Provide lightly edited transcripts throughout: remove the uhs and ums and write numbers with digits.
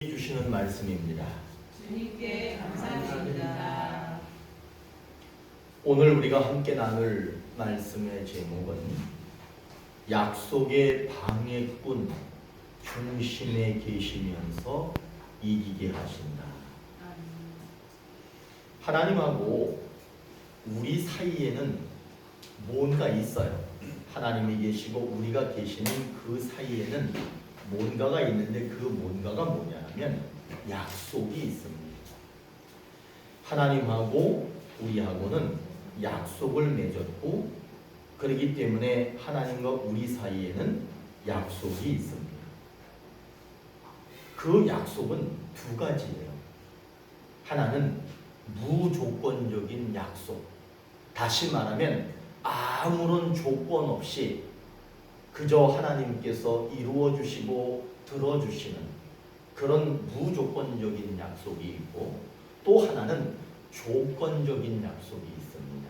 주시는 말씀입니다. 주님께 감사드립니다. 오늘 우리가 함께 나눌 말씀의 제목은 약속의 방해꾼 중심에 계시면서 이기게 하신다. 하나님하고 우리 사이에는 뭔가 있어요. 하나님이 계시고 우리가 계시는 그 사이에는 뭔가가 있는데 그 뭔가가 뭐냐 하면 약속이 있습니다. 하나님하고 우리하고는 약속을 맺었고 그렇기 때문에 하나님과 우리 사이에는 약속이 있습니다. 그 약속은 두 가지예요. 하나는 무조건적인 약속. 다시 말하면 아무런 조건 없이 그저 하나님께서 이루어 주시고 들어주시는 그런 무조건적인 약속이 있고, 또 하나는 조건적인 약속이 있습니다.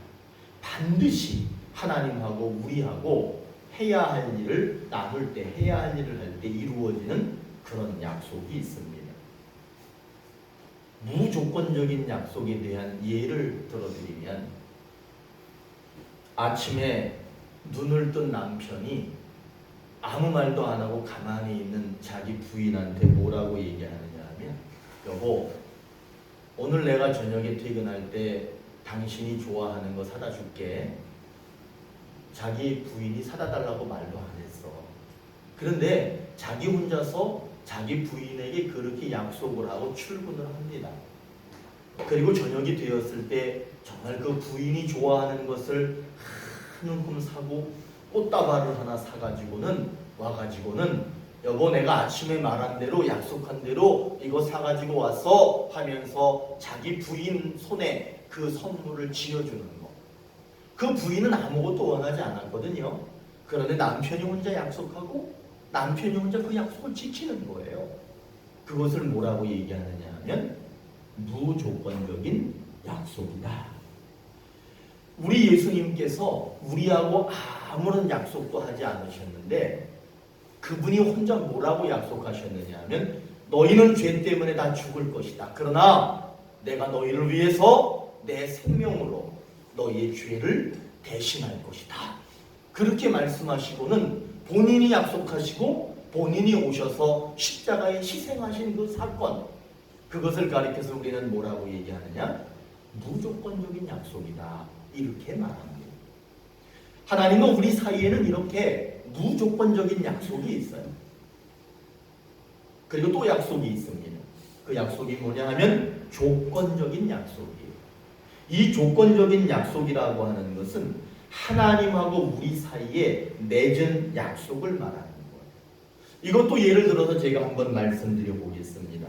반드시 하나님하고 우리하고 해야 할 일을 나눌 때, 해야 할 일을 할 때 이루어지는 그런 약속이 있습니다. 무조건적인 약속에 대한 예를 들어드리면, 아침에 눈을 뜬 남편이 아무 말도 안 하고 가만히 있는 자기 부인한테 뭐라고 얘기하느냐 하면, 여보, 오늘 내가 저녁에 퇴근할 때 당신이 좋아하는 거 사다 줄게. 자기 부인이 사다 달라고 말도 안 했어. 그런데 자기 혼자서 자기 부인에게 그렇게 약속을 하고 출근을 합니다. 그리고 저녁이 되었을 때 정말 그 부인이 좋아하는 것을 한 움큼 사고 꽃다발을 하나 사가지고는 와가지고는, 여보 내가 아침에 말한 대로 약속한 대로 이거 사가지고 왔어 하면서 자기 부인 손에 그 선물을 쥐어주는 거. 그 부인은 아무것도 원하지 않았거든요. 그런데 남편이 혼자 약속하고 남편이 혼자 그 약속을 지키는 거예요. 그것을 뭐라고 얘기하느냐 하면 무조건적인 약속이다. 우리 예수님께서 우리하고 아무런 약속도 하지 않으셨는데 그분이 혼자 뭐라고 약속하셨느냐 하면, 너희는 죄 때문에 다 죽을 것이다. 그러나 내가 너희를 위해서 내 생명으로 너희의 죄를 대신할 것이다. 그렇게 말씀하시고는 본인이 약속하시고 본인이 오셔서 십자가에 희생하신 그 사건, 그것을 가리켜서 우리는 뭐라고 얘기하느냐? 무조건적인 약속이다. 이렇게 말합니다. 하나님과 우리 사이에는 이렇게 무조건적인 약속이 있어요. 그리고 또 약속이 있습니다. 그 약속이 뭐냐 하면 조건적인 약속이에요. 이 조건적인 약속이라고 하는 것은 하나님하고 우리 사이에 맺은 약속을 말하는 거예요. 이것도 예를 들어서 제가 한번 말씀드려 보겠습니다.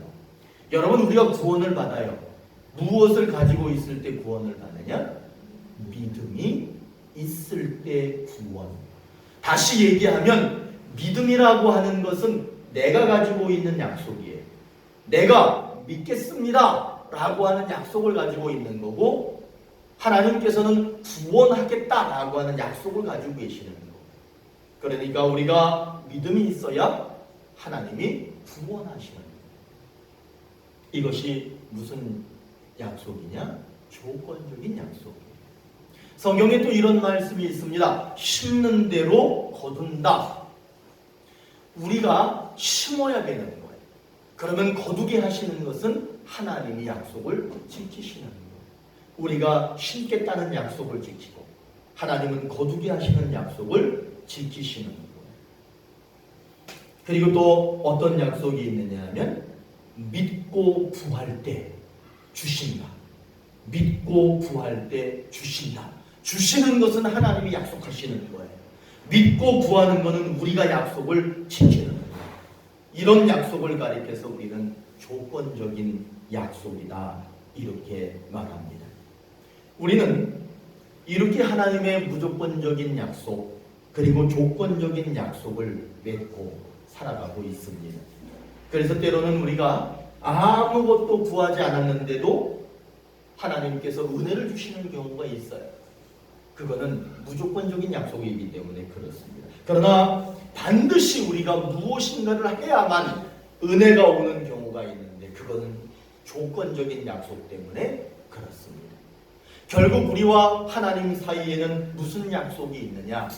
여러분, 우리가 구원을 받아요. 무엇을 가지고 있을 때 구원을 받느냐? 믿음이 있을 때 구원. 다시 얘기하면 믿음이라고 하는 것은 내가 가지고 있는 약속이에요. 내가 믿겠습니다 라고 하는 약속을 가지고 있는 거고, 하나님께서는 구원하겠다라고 하는 약속을 가지고 계시는 거예요. 그러니까 우리가 믿음이 있어야 하나님이 구원하시는 거예요. 이것이 무슨 약속이냐? 조건적인 약속이에요. 성경에 또 이런 말씀이 있습니다. 심는 대로 거둔다. 우리가 심어야 되는 거예요. 그러면 거두게 하시는 것은 하나님이 약속을 지키시는 거예요. 우리가 심겠다는 약속을 지키고 하나님은 거두게 하시는 약속을 지키시는 거예요. 그리고 또 어떤 약속이 있느냐 하면 믿고 구할 때 주신다. 믿고 구할 때 주신다. 주시는 것은 하나님이 약속하시는 거예요. 믿고 구하는 것은 우리가 약속을 지키는 거예요. 이런 약속을 가리켜서 우리는 조건적인 약속이다 이렇게 말합니다. 우리는 이렇게 하나님의 무조건적인 약속 그리고 조건적인 약속을 맺고 살아가고 있습니다. 그래서 때로는 우리가 아무것도 구하지 않았는데도 하나님께서 은혜를 주시는 경우가 있어요. 그거는 무조건적인 약속이기 때문에 그렇습니다. 그러나 반드시 우리가 무엇인가를 해야만 은혜가 오는 경우가 이유가 있는데 그거는 조건적인 약속 때문에 그렇습니다. 결국 우리와 하나님 사이에는 무슨 약속이 있느냐?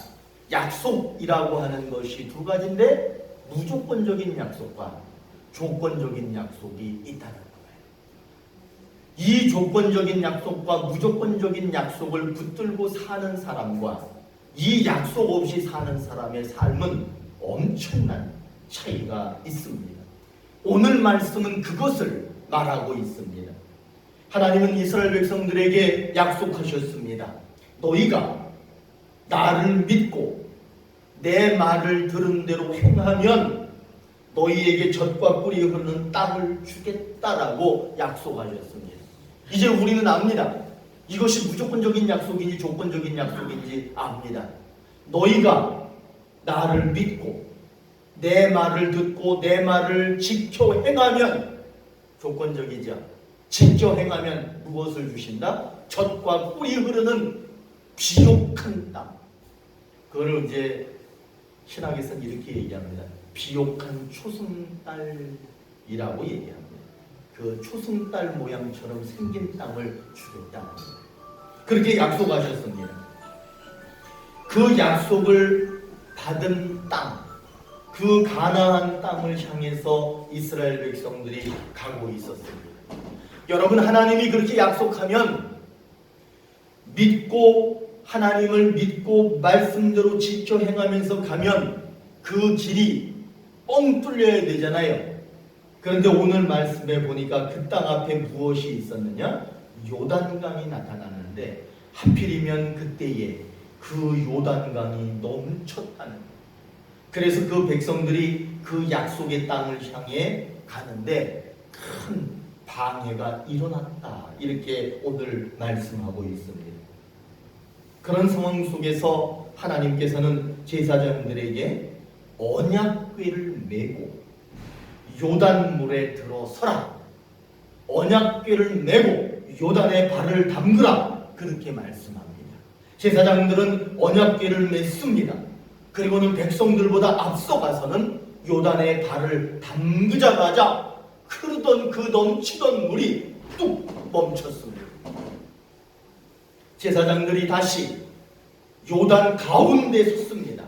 약속이라고 하는 것이 두 가지인데 무조건적인 약속과 조건적인 약속이 있다는 거예요. 이 조건적인 약속과 무조건적인 약속을 붙들고 사는 사람과 이 약속 없이 사는 사람의 삶은 엄청난 차이가 있습니다. 오늘 말씀은 그것을 말하고 있습니다. 하나님은 이스라엘 백성들에게 약속하셨습니다. 너희가 나를 믿고 내 말을 들은 대로 행하면 너희에게 젖과 꿀이 흐르는 땅을 주겠다라고 약속하셨습니다. 이제 우리는 압니다. 이것이 무조건적인 약속인지 조건적인 약속인지 압니다. 너희가 나를 믿고 내 말을 듣고 내 말을 지켜 행하면 조건적이죠. 지켜 행하면 무엇을 주신다? 젖과 꿀이 흐르는 비옥한 땅. 그걸 이제 신학에서는 이렇게 얘기합니다. 비옥한 초승달이라고 얘기합니다. 그 초승달 모양처럼 생긴 땅을 주겠다는 거예요. 그렇게 약속하셨습니다. 그 약속을 받은 땅, 그 가나안 땅을 향해서 이스라엘 백성들이 가고 있었습니다. 여러분, 하나님이 그렇게 약속하면 믿고 하나님을 믿고 말씀대로 지켜 행하면서 가면 그 길이 뻥 뚫려야 되잖아요. 그런데 오늘 말씀에 보니까 그 땅 앞에 무엇이 있었느냐? 요단강이 나타나는데 하필이면 그때에 그 요단강이 넘쳤다는 거예요. 그래서 그 백성들이 그 약속의 땅을 향해 가는데 큰 방해가 일어났다. 이렇게 오늘 말씀하고 있습니다. 그런 상황 속에서 하나님께서는 제사장들에게 언약궤를 메고 요단물에 들어서라. 언약궤를 메고 요단에 발을 담그라. 그렇게 말씀합니다. 제사장들은 언약궤를 맸습니다. 그리고는 백성들보다 앞서가서는 요단에 발을 담그자마자 흐르던 그 넘치던 물이 뚝 멈췄습니다. 제사장들이 다시 요단 가운데 섰습니다.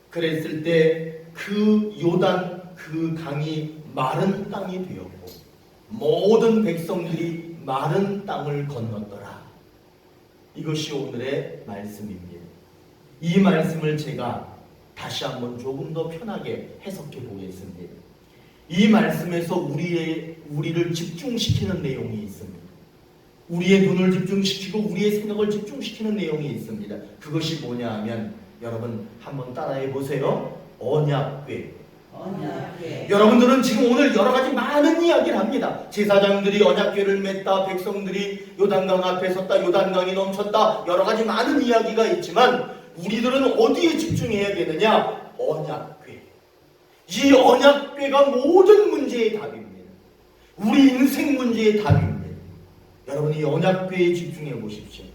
그랬을 때 그 요단 그 강이 마른 땅이 되었고 모든 백성들이 마른 땅을 건넜더라. 이것이 오늘의 말씀입니다. 이 말씀을 제가 다시 한번 조금 더 편하게 해석해 보겠습니다. 이 말씀에서 우리를 집중시키는 내용이 있습니다. 우리의 눈을 집중시키고 우리의 생각을 집중시키는 내용이 있습니다. 그것이 뭐냐 하면 여러분 한번 따라해 보세요. 언약궤. 여러분들은 지금 오늘 여러 가지 많은 이야기를 합니다. 제사장들이 언약궤를 맸다, 백성들이 요단강 앞에 섰다, 요단강이 넘쳤다, 여러 가지 많은 이야기가 있지만 우리들은 어디에 집중해야 되느냐? 언약궤. 이 언약궤가 모든 문제의 답입니다. 우리 인생 문제의 답입니다. 여러분 이 언약궤에 집중해 보십시오.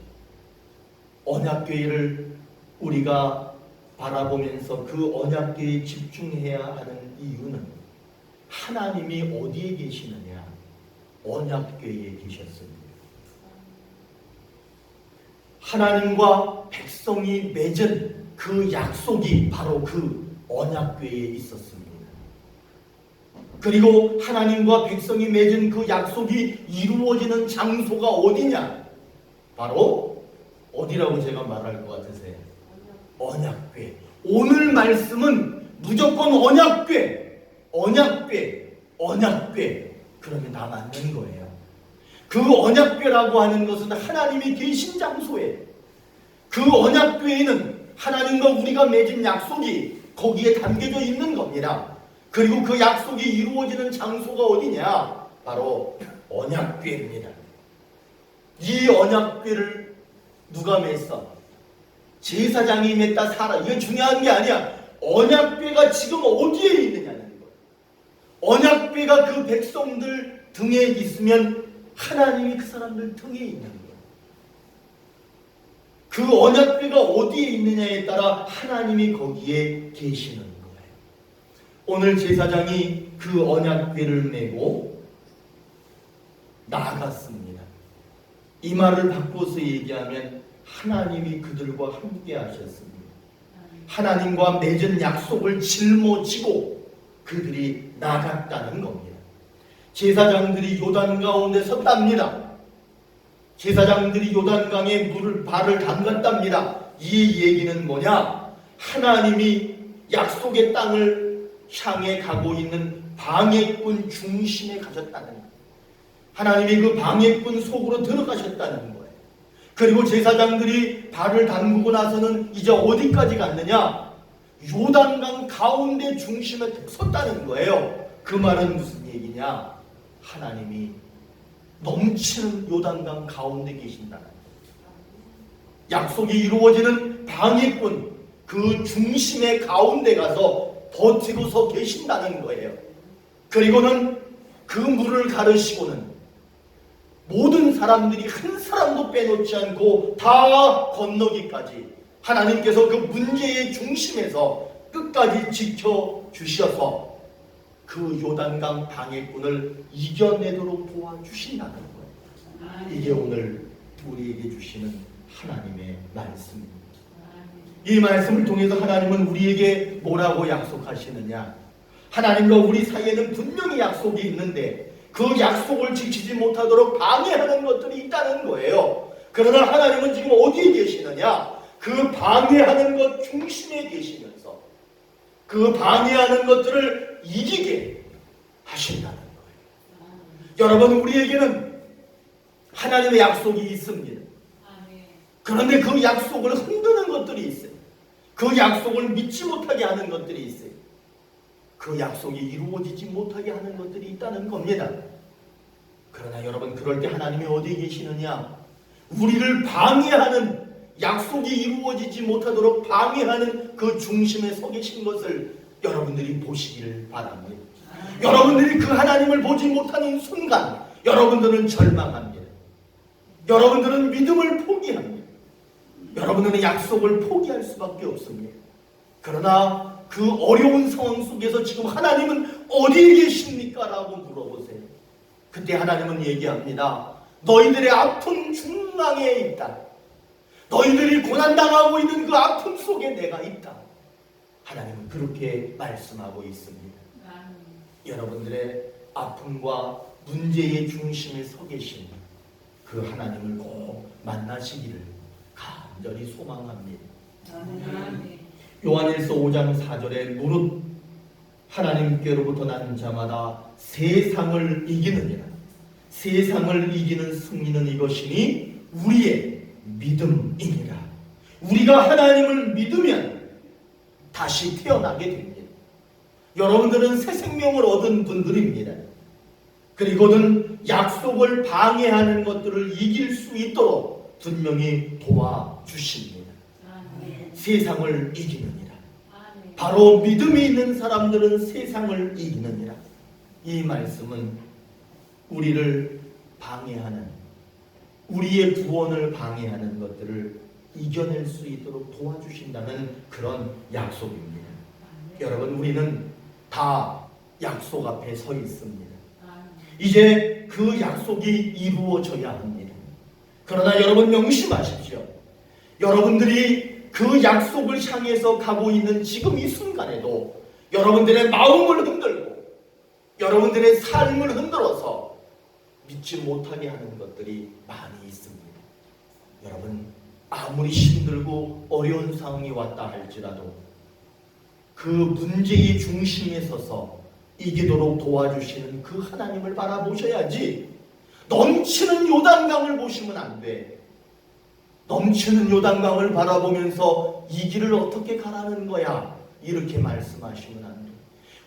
언약궤를 우리가 바라보면서 그 언약궤에 집중해야 하는 이유는 하나님이 어디에 계시느냐? 언약궤에 계셨습니다. 하나님과 백성이 맺은 그 약속이 바로 그 언약궤에 있었습니다. 그리고 하나님과 백성이 맺은 그 약속이 이루어지는 장소가 어디냐? 바로 어디라고 제가 말할 것 같으세요? 언약궤. 오늘 말씀은 무조건 언약궤. 그러면 다 맞는 거예요. 그 언약궤라고 하는 것은 하나님이 계신 장소에, 그 언약궤에는 하나님과 우리가 맺은 약속이 거기에 담겨져 있는 겁니다. 그리고 그 약속이 이루어지는 장소가 어디냐? 바로 언약궤입니다. 이 언약궤를 누가 맸어? 제사장이 맸다 살아. 이건 중요한 게 아니야. 언약궤가 지금 어디에 있느냐는 거예요. 언약궤가 그 백성들 등에 있으면 하나님이 그 사람들 등에 있는 거예요. 그 언약궤가 어디에 있느냐에 따라 하나님이 거기에 계시는 거예요. 오늘 제사장이 그 언약궤를 메고 나아갔습니다. 이 말을 바꿔서 얘기하면 하나님이 그들과 함께 하셨습니다. 하나님과 맺은 약속을 짊어지고 그들이 나갔다는 겁니다. 제사장들이 요단 가운데 섰답니다. 제사장들이 요단강에 발을 담갔답니다. 이 얘기는 뭐냐? 하나님이 약속의 땅을 향해 가고 있는 방해꾼 중심에 가셨다는 거예요. 하나님이 그 방해꾼 속으로 들어가셨다는 거예요. 그리고 제사장들이 발을 담그고 나서는 이제 어디까지 갔느냐? 요단강 가운데 중심에 섰다는 거예요. 그 말은 무슨 얘기냐? 하나님이 넘치는 요단강 가운데 계신다는 거예요. 약속이 이루어지는 방해꾼 그 중심의 가운데 가서 버티고 서 계신다는 거예요. 그리고는 그 물을 가르시고는 모든 사람들이 한 사람도 빼놓지 않고 다 건너기까지 하나님께서 그 문제의 중심에서 끝까지 지켜주셔서 그 요단강 방해꾼을 이겨내도록 도와주신다는 거예요. 이게 오늘 우리에게 주시는 하나님의 말씀입니다. 이 말씀을 통해서 하나님은 우리에게 뭐라고 약속하시느냐? 하나님과 우리 사이에는 분명히 약속이 있는데 그 약속을 지키지 못하도록 방해하는 것들이 있다는 거예요. 그러나 하나님은 지금 어디에 계시느냐? 그 방해하는 것 중심에 계시면서 그 방해하는 것들을 이기게 하신다는 거예요. 여러분, 우리에게는 하나님의 약속이 있습니다. 그런데 그 약속을 흔드는 것들이 있어요. 그 약속을 믿지 못하게 하는 것들이 있어요. 그 약속이 이루어지지 못하게 하는 것들이 있다는 겁니다. 그러나 여러분, 그럴 때 하나님이 어디에 계시느냐? 우리를 방해하는, 약속이 이루어지지 못하도록 방해하는 그 중심에 서 계신 것을 여러분들이 보시기를 바랍니다. 여러분들이 그 하나님을 보지 못하는 순간 여러분들은 절망합니다. 여러분들은 믿음을 포기합니다. 여러분들은 약속을 포기할 수밖에 없습니다. 그러나 그 어려운 상황 속에서 지금 하나님은 어디에 계십니까? 라고 물어보세요. 그때 하나님은 얘기합니다. 너희들의 아픔 중앙에 있다. 너희들이 고난당하고 있는 그 아픔 속에 내가 있다. 하나님은 그렇게 말씀하고 있습니다. 여러분들의 아픔과 문제의 중심에 서 계신 그 하나님을 꼭 만나시기를 간절히 소망합니다. 요한일서 5장 4절에 무릇 하나님께로부터 난 자마다 세상을 이기느니라. 세상을 이기는 승리는 이것이니 우리의 믿음이니라. 우리가 하나님을 믿으면 다시 태어나게 됩니다. 여러분들은 새 생명을 얻은 분들입니다. 그리고는 약속을 방해하는 것들을 이길 수 있도록 분명히 도와주십니다. 세상을 이기느니라. 바로 믿음이 있는 사람들은 세상을 이기느니라. 이 말씀은 우리를 방해하는, 우리의 구원을 방해하는 것들을 이겨낼 수 있도록 도와주신다는 그런 약속입니다. 여러분, 우리는 다 약속 앞에 서 있습니다. 이제 그 약속이 이루어져야 합니다. 그러나 여러분 명심하십시오. 여러분들이 그 약속을 향해서 가고 있는 지금 이 순간에도 여러분들의 마음을 흔들고 여러분들의 삶을 흔들어서 믿지 못하게 하는 것들이 많이 있습니다. 여러분, 아무리 힘들고 어려운 상황이 왔다 할지라도 그 문제의 중심에 서서 이기도록 도와주시는 그 하나님을 바라보셔야지 넘치는 요단강을 보시면 안 돼. 넘치는 요단강을 바라보면서 이 길을 어떻게 가라는 거야? 이렇게 말씀하시면 안 돼.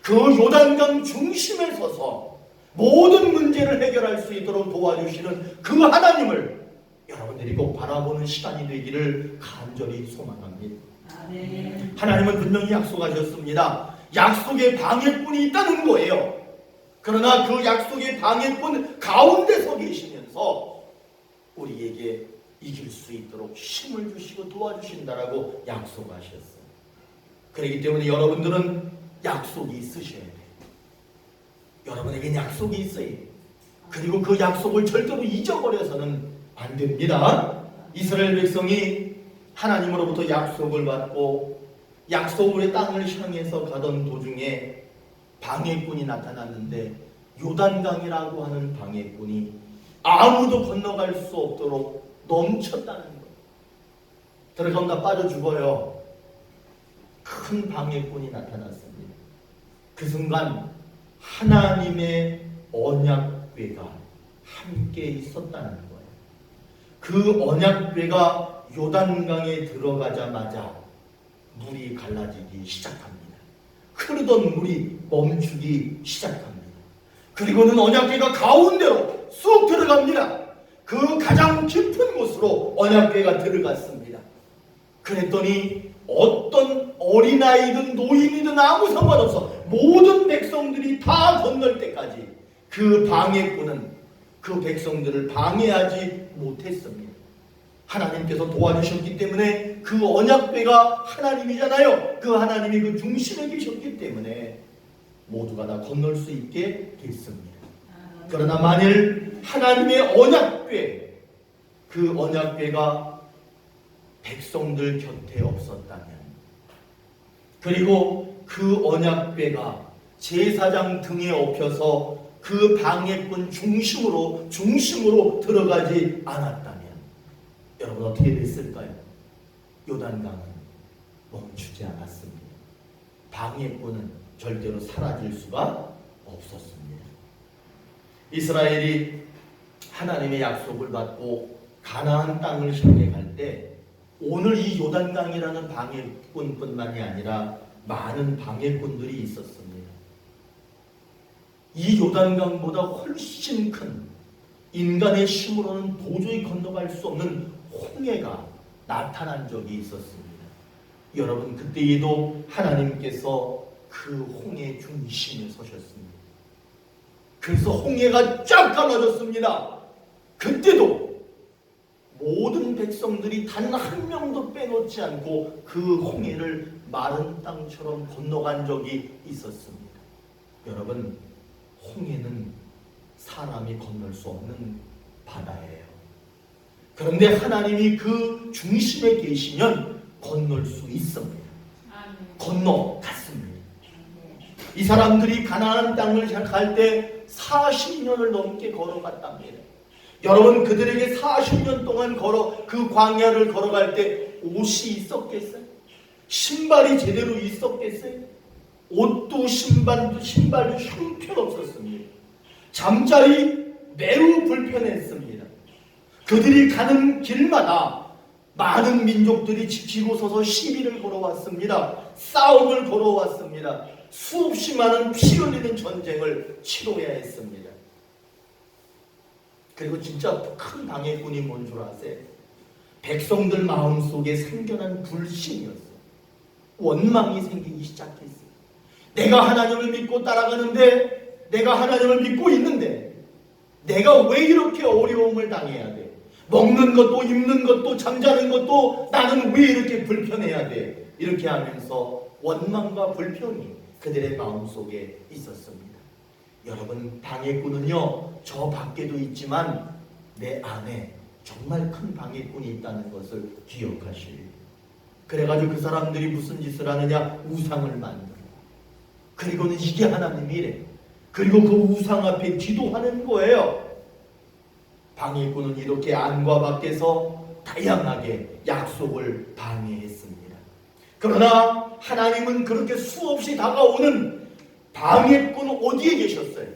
그 요단강 중심에 서서 모든 문제를 해결할 수 있도록 도와주시는 그 하나님을 여러분들이 꼭 바라보는 시간이 되기를 간절히 소망합니다. 하나님은 분명히 약속하셨습니다. 약속의 방해꾼이 있다는 거예요. 그러나 그 약속의 방해꾼 가운데 서 계시면서 우리에게 이길 수 있도록 힘을 주시고 도와주신다라고 약속하셨어요. 그렇기 때문에 여러분들은 약속이 있으셔야 돼요. 여러분에겐 약속이 있어요. 그리고 그 약속을 절대로 잊어버려서는 안 됩니다. 이스라엘 백성이 하나님으로부터 약속을 받고 약속의 땅을 향해서 가던 도중에 방해꾼이 나타났는데 요단강이라고 하는 방해꾼이 아무도 건너갈 수 없도록 넘쳤다는 거예요. 들어가면 빠져 죽어요. 큰 방해꾼이 나타났습니다. 그 순간 하나님의 언약궤가 함께 있었다는 거예요. 그 언약궤가 요단강에 들어가자마자 물이 갈라지기 시작합니다. 흐르던 물이 멈추기 시작합니다. 그리고는 언약궤가 가운데로 쑥 들어갑니다. 그 가장 깊은 곳으로 언약궤가 들어갔습니다. 그랬더니 어떤 어린아이든 노인이든 아무 상관없어 모든 백성들이 다 건널 때까지 그 방해꾼은 그 백성들을 방해하지 못했습니다. 하나님께서 도와주셨기 때문에 그 언약궤가 하나님이잖아요. 그 하나님이 그 중심에 계셨기 때문에 모두가 다 건널 수 있게 됐습니다. 그러나 만일 하나님의 언약궤, 그 언약궤가 백성들 곁에 없었다면, 그리고 그 언약궤가 제사장 등에 업혀서 그 방해꾼 중심으로 들어가지 않았다면 여러분 어떻게 됐을까요? 요단강은 멈추지 않았습니다. 방해꾼은 절대로 사라질 수가 없었습니다. 이스라엘이 하나님의 약속을 받고 가나안 땅을 향해 갈 때 오늘 이 요단강이라는 방해꾼뿐만이 아니라 많은 방해꾼들이 있었습니다. 이 요단강보다 훨씬 큰 인간의 힘으로는 도저히 건너갈 수 없는 홍해가 나타난 적이 있었습니다. 여러분 그때에도 하나님께서 그 홍해 중심에 서셨습니다. 그래서 홍해가 쫙 갈라졌습니다. 그때도 모든 백성들이 단 한 명도 빼놓지 않고 그 홍해를 마른 땅처럼 건너간 적이 있었습니다. 여러분 홍해는 사람이 건널 수 없는 바다예요. 그런데 하나님이 그 중심에 계시면 건널 수 있습니다. 건너갔습니다. 이 사람들이 가나안 땅을 갈 때 40년을 넘게 걸어갔답니다. 여러분 그들에게 40년 동안 그 광야를 걸어갈 때 옷이 있었겠어요? 신발이 제대로 있었겠어요? 옷도 신발도 형편없었습니다. 잠자리 매우 불편했습니다. 그들이 가는 길마다 많은 민족들이 지키고 서서 시비를 걸어왔습니다. 싸움을 걸어왔습니다. 수없이 많은 피 흘리는 전쟁을 치러야 했습니다. 그리고 진짜 큰 방해꾼이 뭔 줄 아세요? 백성들 마음속에 생겨난 불신이었어요. 원망이 생기기 시작했어요. 내가 하나님을 믿고 따라가는데, 내가 하나님을 믿고 있는데 내가 왜 이렇게 어려움을 당해야 돼? 먹는 것도 입는 것도 잠자는 것도 나는 왜 이렇게 불편해야 돼? 이렇게 하면서 원망과 불평이 그들의 마음속에 있었습니다. 여러분 방해꾼은요 저 밖에도 있지만 내 안에 정말 큰 방해꾼이 있다는 것을 기억하시오. 그래가지고 그 사람들이 무슨 짓을 하느냐? 우상을 만들어. 그리고는 이게 하나님이래. 그리고 그 우상 앞에 기도하는 거예요. 방해꾼은 이렇게 안과 밖에서 다양하게 약속을 방해했습니다. 그러나 하나님은 그렇게 수없이 다가오는 방해꾼 어디에 계셨어요?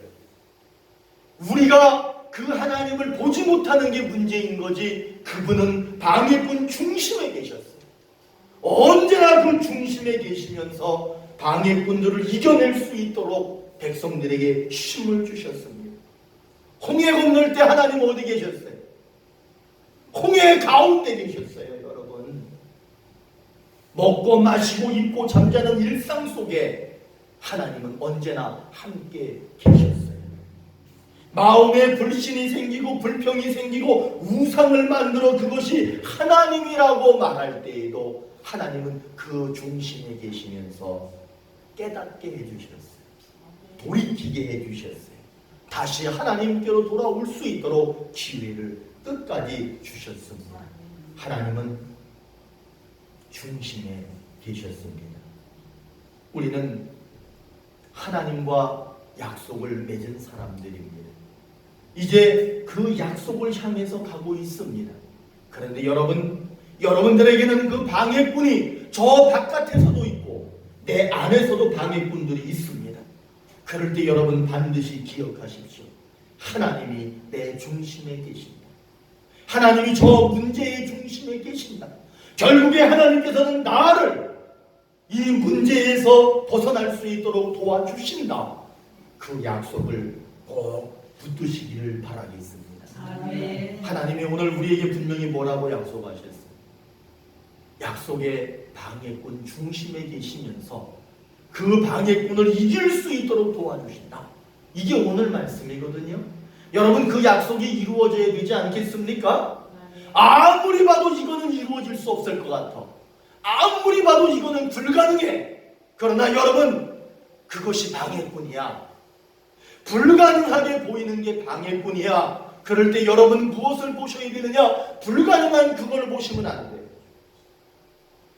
우리가 그 하나님을 보지 못하는 게 문제인 거지 그분은 방해꾼 중심에 계셨어요. 언제나 그 중심에 계시면서 방해꾼들을 이겨낼 수 있도록 백성들에게 힘을 주셨습니다. 홍해 건널 때 하나님 어디 계셨어요? 홍해 가운데 계셨어요. 여러분 먹고 마시고 입고 잠자는 일상 속에 하나님은 언제나 함께 계셨어요. 마음에 불신이 생기고 불평이 생기고 우상을 만들어 그것이 하나님이라고 말할 때에도 하나님은 그 중심에 계시면서 깨닫게 해주셨어요. 돌이키게 해주셨어요. 다시 하나님께로 돌아올 수 있도록 기회를 끝까지 주셨습니다. 하나님은 중심에 계셨습니다. 우리는 하나님과 약속을 맺은 사람들입니다. 이제 그 약속을 향해서 가고 있습니다. 그런데 여러분들에게는 그 방해꾼이 저 바깥에서도 있고 내 안에서도 방해꾼들이 있습니다. 그럴 때 여러분 반드시 기억하십시오. 하나님이 내 중심에 계신다. 하나님이 저 문제의 중심에 계신다. 결국에 하나님께서는 나를 이 문제에서 벗어날 수 있도록 도와주신다. 그 약속을 꼭 붙드시기를 바라겠습니다. 아멘. 하나님이 오늘 우리에게 분명히 뭐라고 약속하셨어요? 약속의 방해꾼 중심에 계시면서 그 방해꾼을 이길 수 있도록 도와주신다. 이게 오늘 말씀이거든요. 여러분, 그 약속이 이루어져야 되지 않겠습니까? 아무리 봐도 이거는 이루어질 수 없을 것 같아. 아무리 봐도 이거는 불가능해. 그러나 여러분, 그것이 방해꾼이야. 불가능하게 보이는 게 방해꾼이야. 그럴 때 여러분 무엇을 보셔야 되느냐? 불가능한 그걸 보시면 안 돼.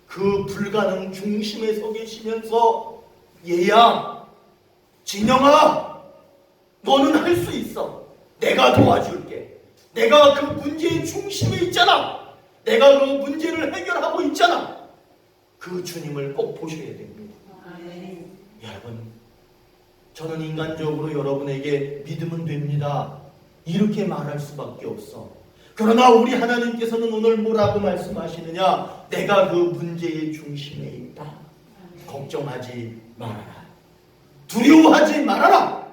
그 불가능 중심에 서 계시면서 얘야, 진영아, 너는 할 수 있어. 내가 도와줄게. 내가 그 문제의 중심에 있잖아. 내가 그 문제를 해결하고 있잖아. 그 주님을 꼭 보셔야 됩니다. 아멘. 여러분, 저는 인간적으로 여러분에게 믿으면 됩니다, 이렇게 말할 수밖에 없어. 그러나 우리 하나님께서는 오늘 뭐라고 말씀하시느냐? 내가 그 문제의 중심에 있다. 걱정하지 말아라. 두려워하지 말아라.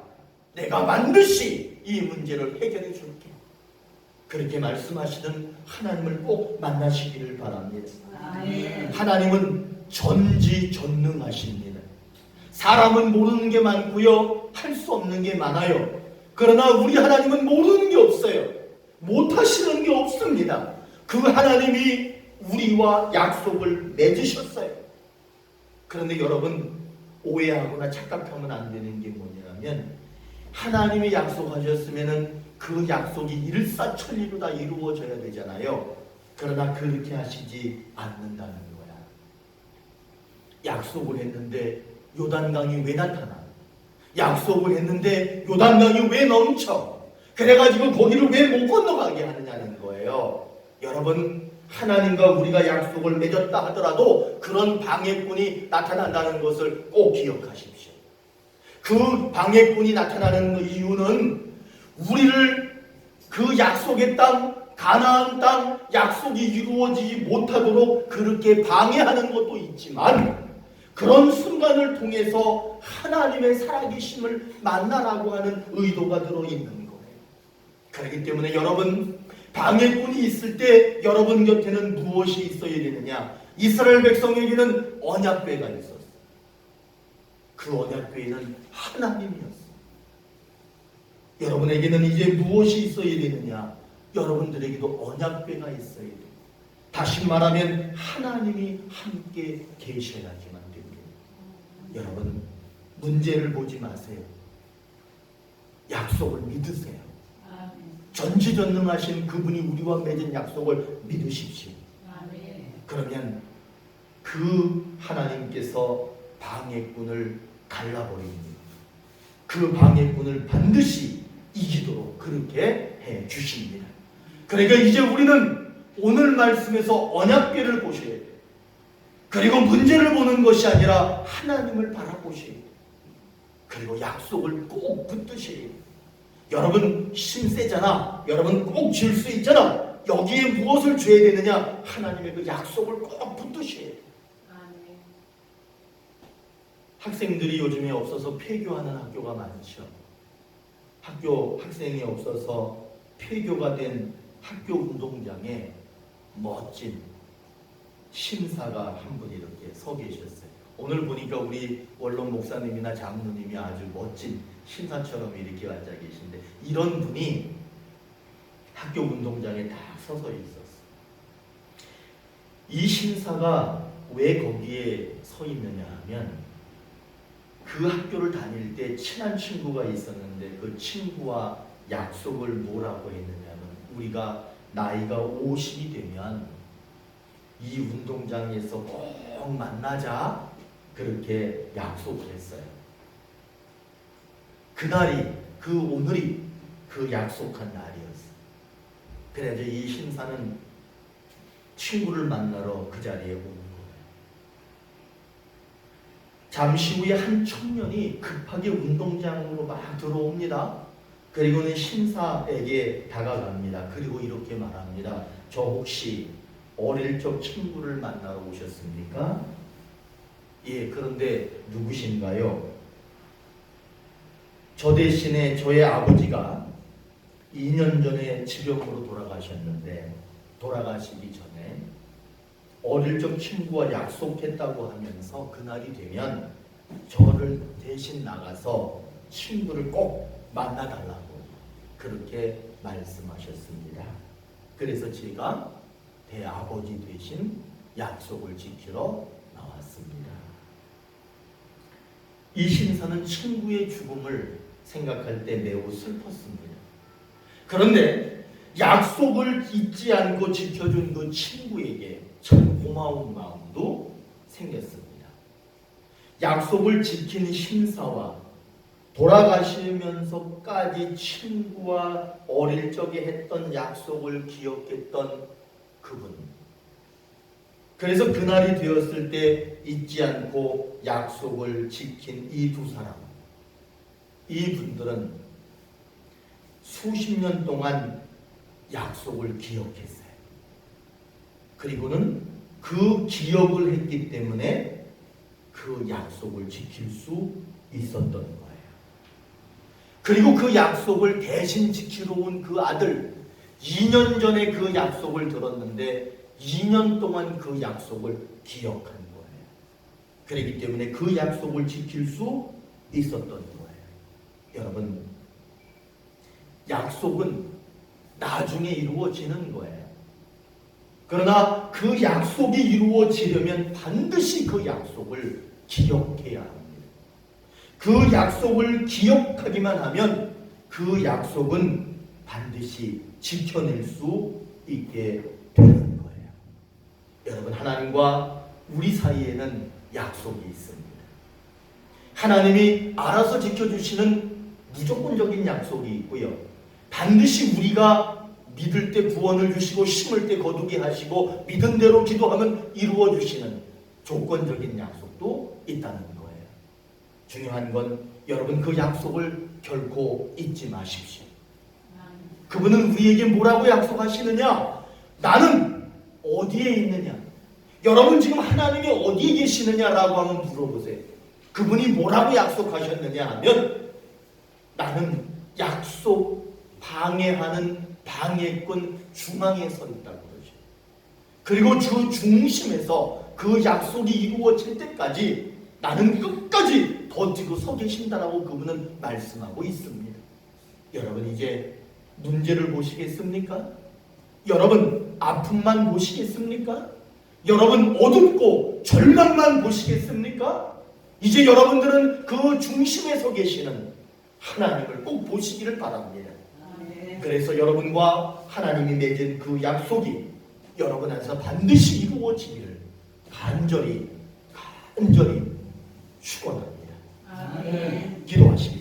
내가 반드시 이 문제를 해결해 줄게. 그렇게 말씀하시는 하나님을 꼭 만나시기를 바랍니다. 아멘. 하나님은 전지전능하십니다. 사람은 모르는 게 많고요, 할 수 없는 게 많아요. 그러나 우리 하나님은 모르는 게 없어요. 못하시는 게 없습니다. 그 하나님이 우리와 약속을 맺으셨어요. 그런데 여러분, 오해하거나 착각하면 안 되는 게 뭐냐면, 하나님이 약속하셨으면 그 약속이 일사천리로 다 이루어져야 되잖아요. 그러나 그렇게 하시지 않는다는 거야. 약속을 했는데 요단강이 왜 나타나? 약속을 했는데 요단강이 왜 넘쳐? 그래가지고 거기를 왜 못 건너가게 하느냐는 거예요. 여러분, 하나님과 우리가 약속을 맺었다 하더라도 그런 방해꾼이 나타난다는 것을 꼭 기억하십시오. 그 방해꾼이 나타나는 이유는 우리를 그 약속의 땅, 가나안 땅 약속이 이루어지지 못하도록 그렇게 방해하는 것도 있지만, 그런 순간을 통해서 하나님의 살아계심을 만나라고 하는 의도가 들어있는 거예요. 그렇기 때문에 여러분, 방해꾼이 있을 때 여러분 곁에는 무엇이 있어야 되느냐? 이스라엘 백성에게는 언약궤가 있었어요. 그 언약궤에는 하나님이었어요. 여러분에게는 이제 무엇이 있어야 되느냐? 여러분들에게도 언약궤가 있어야 돼요. 다시 말하면 하나님이 함께 계셔야지만 됩니다. 여러분, 문제를 보지 마세요. 약속을 믿으세요. 아멘. 전지전능하신 그분이 우리와 맺은 약속을 믿으십시오. 아멘. 그러면 그 하나님께서 방해꾼을 갈라버립니다. 그 방해꾼을 반드시 이기도록 그렇게 해 주십니다. 그러니까 이제 우리는 오늘 말씀에서 언약궤를 보셔야 돼요. 그리고 문제를 보는 것이 아니라 하나님을 바라보셔야 돼요. 그리고 약속을 꼭 붙드셔야 돼요. 여러분 힘 세잖아. 여러분 꼭 질 수 있잖아. 여기에 무엇을 줘야 되느냐? 하나님의 그 약속을 꼭 붙드셔야 돼요. 아멘. 학생들이 요즘에 없어서 폐교하는 학교가 많죠. 학생이 없어서 폐교가 된 학교 운동장에 멋진 심사가 한 분이 이렇게 서 계셨어요. 오늘 보니까 우리 원론 목사님이나 장로님이 아주 멋진 심사처럼 이렇게 앉아 계신데, 이런 분이 학교 운동장에 다 서서 있었어요. 이 심사가 왜 거기에 서 있느냐 하면, 그 학교를 다닐 때 친한 친구가 있었는데 그 친구와 약속을 뭐라고 했느냐면 우리가 나이가 50이 되면 이 운동장에서 꼭 만나자 그렇게 약속을 했어요. 그날이 오늘이 그 약속한 날이었어요. 그래서 이 신사는 친구를 만나러 그 자리에 오는 거예요. 잠시 후에 한 청년이 급하게 운동장으로 막 들어옵니다. 그리고는 신사에게 다가갑니다. 그리고 이렇게 말합니다. 저 혹시 어릴 적 친구를 만나러 오셨습니까? 예, 그런데 누구신가요? 저 대신에 저의 아버지가 2년 전에 질병으로 돌아가셨는데 돌아가시기 전에 어릴 적 친구와 약속했다고 하면서 그날이 되면 저를 대신 나가서 친구를 꼭 만나달라고 그렇게 말씀하셨습니다. 그래서 제가 대아버지 대신 약속을 지키러 나왔습니다. 이 신사는 친구의 죽음을 생각할 때 매우 슬펐습니다. 그런데 약속을 잊지 않고 지켜준 그 친구에게 참 고마운 마음도 생겼습니다. 약속을 지킨 신사와 돌아가시면서까지 친구와 어릴 적에 했던 약속을 기억했던 그분. 그래서 그날이 되었을 때 잊지 않고 약속을 지킨 이 두 사람. 이 분들은 수십 년 동안 약속을 기억했어요. 그리고는 그 기억을 했기 때문에 그 약속을 지킬 수 있었던 거예요. 그리고 그 약속을 대신 지키러 온 그 아들, 2년 전에 그 약속을 들었는데 2년 동안 그 약속을 기억한 거예요. 그렇기 때문에 그 약속을 지킬 수 있었던 거예요. 여러분, 약속은 나중에 이루어지는 거예요. 그러나 그 약속이 이루어지려면 반드시 그 약속을 기억해야 합니다. 그 약속을 기억하기만 하면 그 약속은 반드시 지켜낼 수 있게 되는 거예요. 여러분, 하나님과 우리 사이에는 약속이 있습니다. 하나님이 알아서 지켜주시는 무조건적인 약속이 있고요. 반드시 우리가 믿을 때 구원을 주시고 심을 때 거두게 하시고 믿은 대로 기도하면 이루어 주시는 조건적인 약속도 있다는 거예요. 중요한 건 여러분 그 약속을 결코 잊지 마십시오. 그분은 우리에게 뭐라고 약속하시느냐? 나는 어디에 있느냐? 여러분 지금 하나님이 어디에 계시느냐라고 한번 물어보세요. 그분이 뭐라고 약속하셨느냐 하면 나는 약속 방해하는 방해꾼 중앙에 서 있다고 그러죠. 그리고 그 중심에서 그 약속이 이루어질 때까지 나는 끝까지 버티고 서 계신다라고 그분은 말씀하고 있습니다. 여러분 이제 문제를 보시겠습니까? 여러분 아픔만 보시겠습니까? 여러분 어둡고 절망만 보시겠습니까? 이제 여러분들은 그 중심에 서 계시는 하나님을 꼭 보시기를 바랍니다. 그래서 여러분과 하나님이 맺은 그 약속이 여러분 안에서 반드시 이루어지기를 간절히 축원합니다. 기도하십니다.